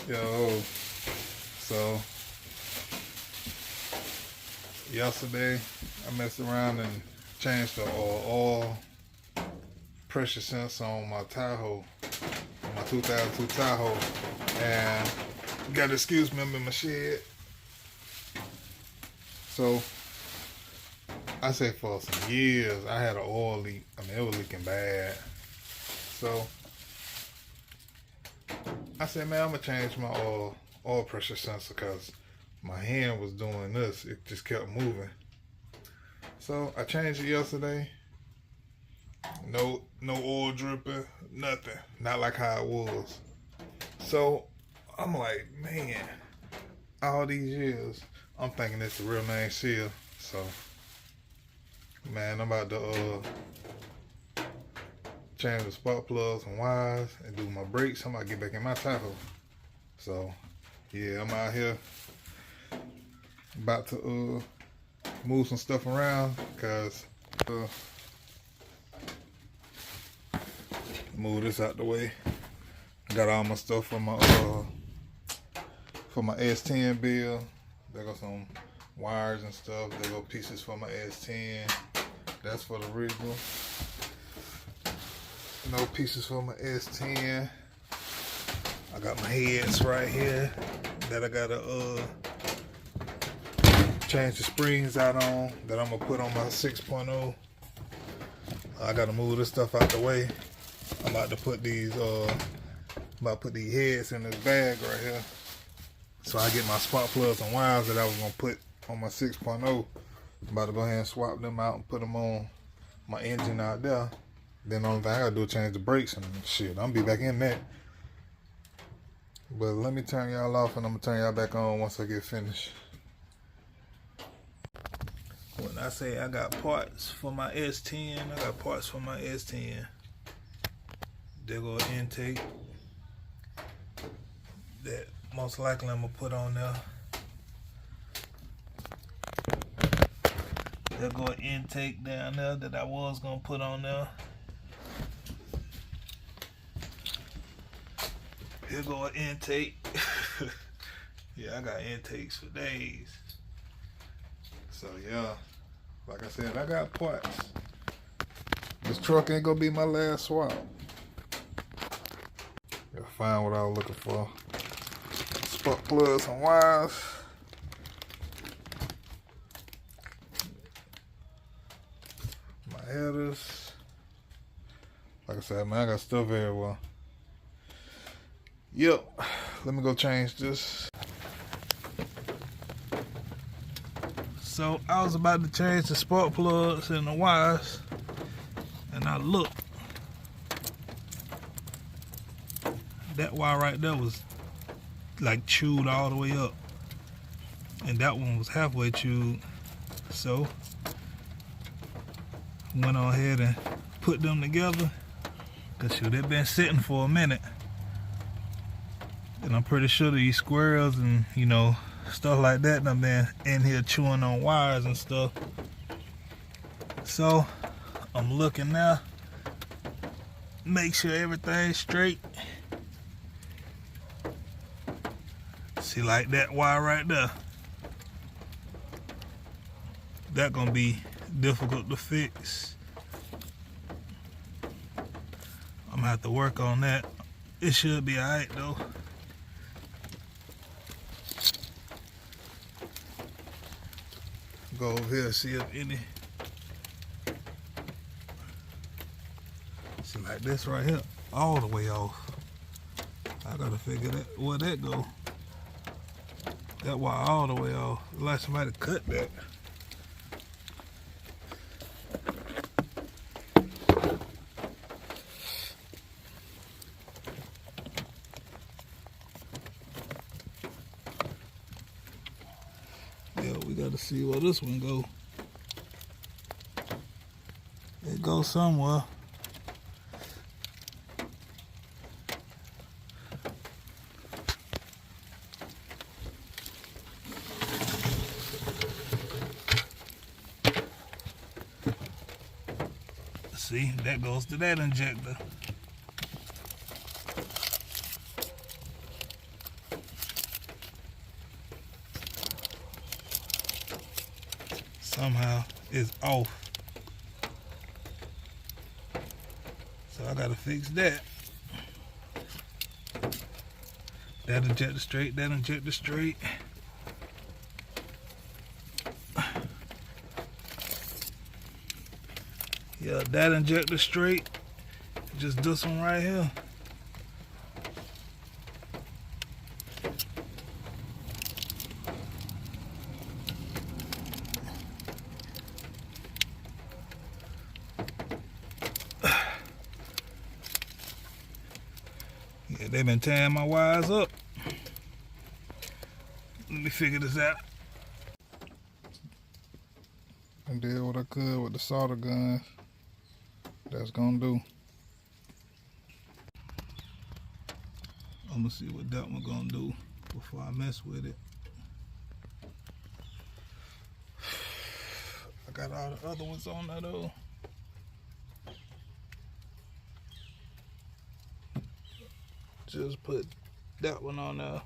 Yo, so yesterday I messed around and changed the oil pressure sensor on my Tahoe, my 2002 Tahoe, and you gotta excuse me, I'm in my shed. So I say for some years I had an oil leak. I mean, it was leaking bad. So I said, man, I'm gonna change my oil pressure sensor because my hand was doing this. It just kept moving. So I changed it yesterday. No oil dripping, nothing. Not like how it was. So I'm like, man, all these years, I'm thinking it's the real name seal. So, man, I'm about to change the spark plugs and wires and do my brakes. I'm about to get back in my Tahoe. So, yeah, I'm out here about to move some stuff around because move this out the way. I got all my stuff for my S10 build. There go some wires and stuff. There go pieces for my S10. That's for the original. No pieces for my S10. I got my heads right here that I gotta change the springs out on, that I'm gonna put on my 6.0. I gotta move this stuff out the way. I'm about to put these heads in this bag right here. So I get my spark plugs and wires that I was gonna put on my 6.0. I'm about to go ahead and swap them out and put them on my engine out there. Then the only thing I gotta do is change the brakes and shit. I'm gonna be back in that. But let me turn y'all off and I'm gonna turn y'all back on once I get finished. When I say I got parts for my S10, I got parts for my S10. There go an intake that most likely I'm gonna put on there. There go an intake down there that I was gonna put on there. Here go an intake. Yeah, I got intakes for days. So yeah, like I said, I got parts. This truck ain't gonna be my last swap. Gotta find what I was looking for. Spark plugs and wires. My headers. Like I said, man, I got stuff everywhere. Yep, let me go change this. So I was about to change the spark plugs and the wires, and I looked. That wire right there was like chewed all the way up, and that one was halfway chewed. So went on ahead and put them together, cause shoot, they've been sitting for a minute. And I'm pretty sure these squirrels and, you know, stuff like that done been in here chewing on wires and stuff. So, I'm looking now. Make sure everything's straight. See, like that wire right there. That gonna be difficult to fix. I'm gonna have to work on that. It should be alright though. Go over here and see if any. See, like this right here, all the way off. I gotta figure that where that go. That wire all the way off. Like somebody cut that. Yeah, we gotta see where this one go. It goes somewhere. See, that goes to that injector. somehow is off. So I gotta fix that. That injector straight, that injector straight. Yeah, that injector straight. Just this one right here. Yeah, they've been tearing my wires up. Let me figure this out. I did what I could with the solder gun. That's gonna do. I'm gonna see what that one gonna do before I mess with it. I got all the other ones on there though. Just put that one on there.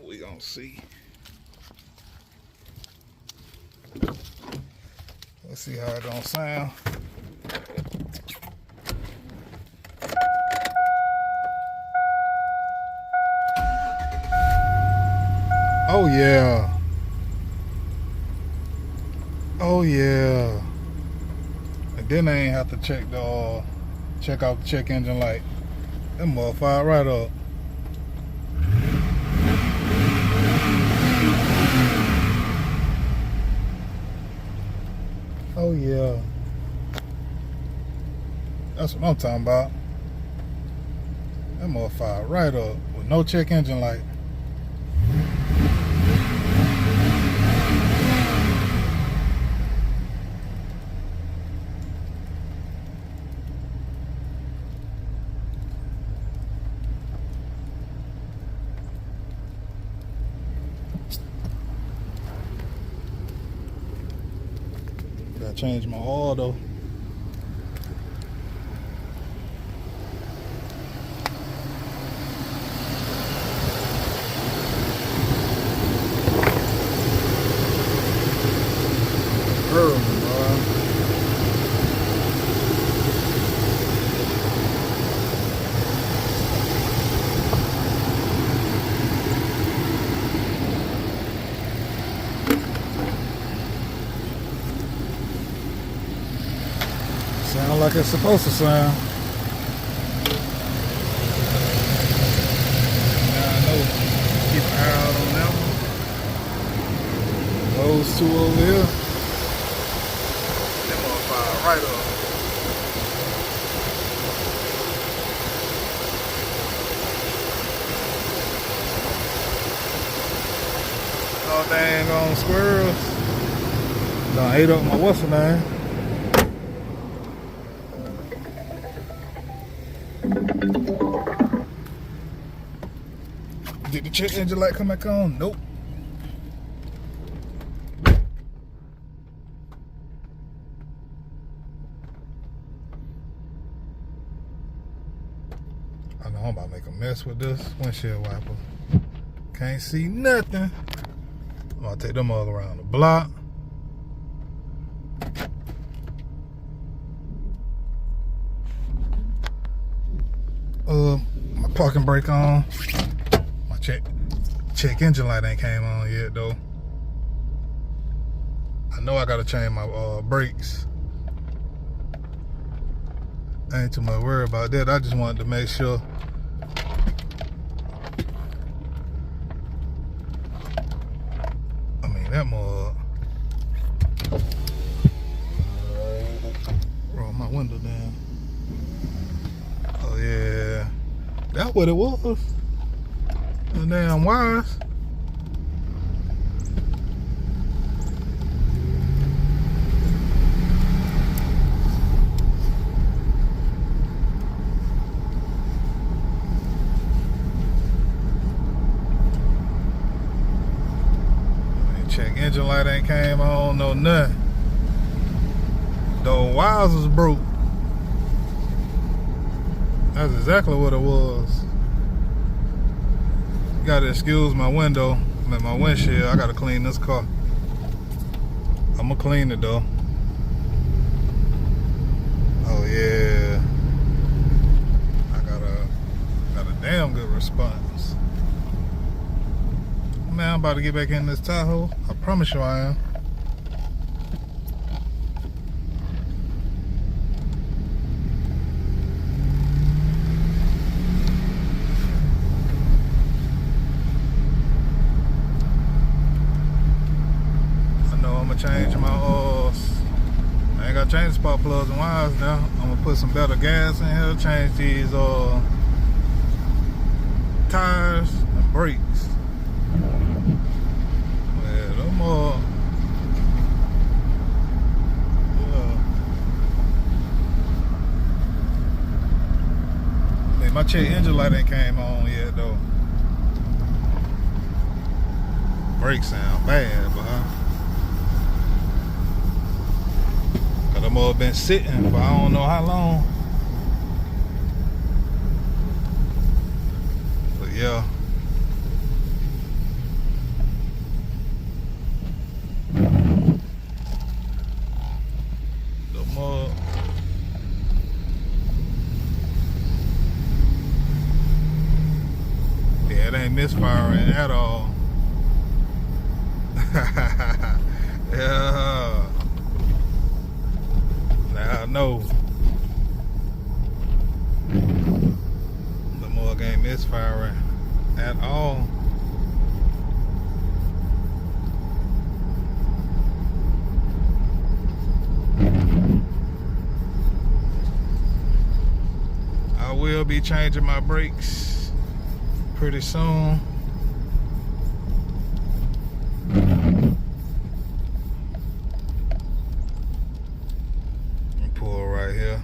We gonna see. Let's see how it gonna sound. Oh yeah. Oh yeah. And then I ain't have to check out the check engine light. That motherfucker right up. Oh yeah. That's what I'm talking about. That motherfucker right up with no check engine light. Gotta change my oil though. Sound like it's supposed to sound. Now I know. Keep an eye out on that one. Those two over here. That motherfucker right up. Oh dang on squirrels. Done ate up my what's her name. Did the check engine light come back on? Nope. I know I'm about to make a mess with this windshield wiper. Can't see nothing. I'm gonna take them all around the block. My parking brake on. Check engine light ain't came on yet though. I know I gotta change my brakes. I ain't too much worried about that. I just wanted to make sure. I mean that more. Roll my window down. Oh yeah, that's what it was. The damn wires. Check engine light ain't came on, no nothing. Those wires was broke. That's exactly what it was. Gotta excuse my window, my windshield. I gotta clean this car. I'ma clean it though. Oh yeah. I got a damn good response. Man, I'm about to get back in this Tahoe. I promise you I am. I'm gonna change my I ain't gotta change the spark plugs and wires now. I'm gonna put some better gas in here, change these tires and brakes. Yeah, no more. Yeah. My check engine light ain't came on yet though. Brakes sound bad, but them all been sitting for I don't know how long. But yeah. Them all. Yeah, it ain't misfiring at all. Yeah. I know the mug ain't misfiring at all. I will be changing my brakes pretty soon. Pull right here.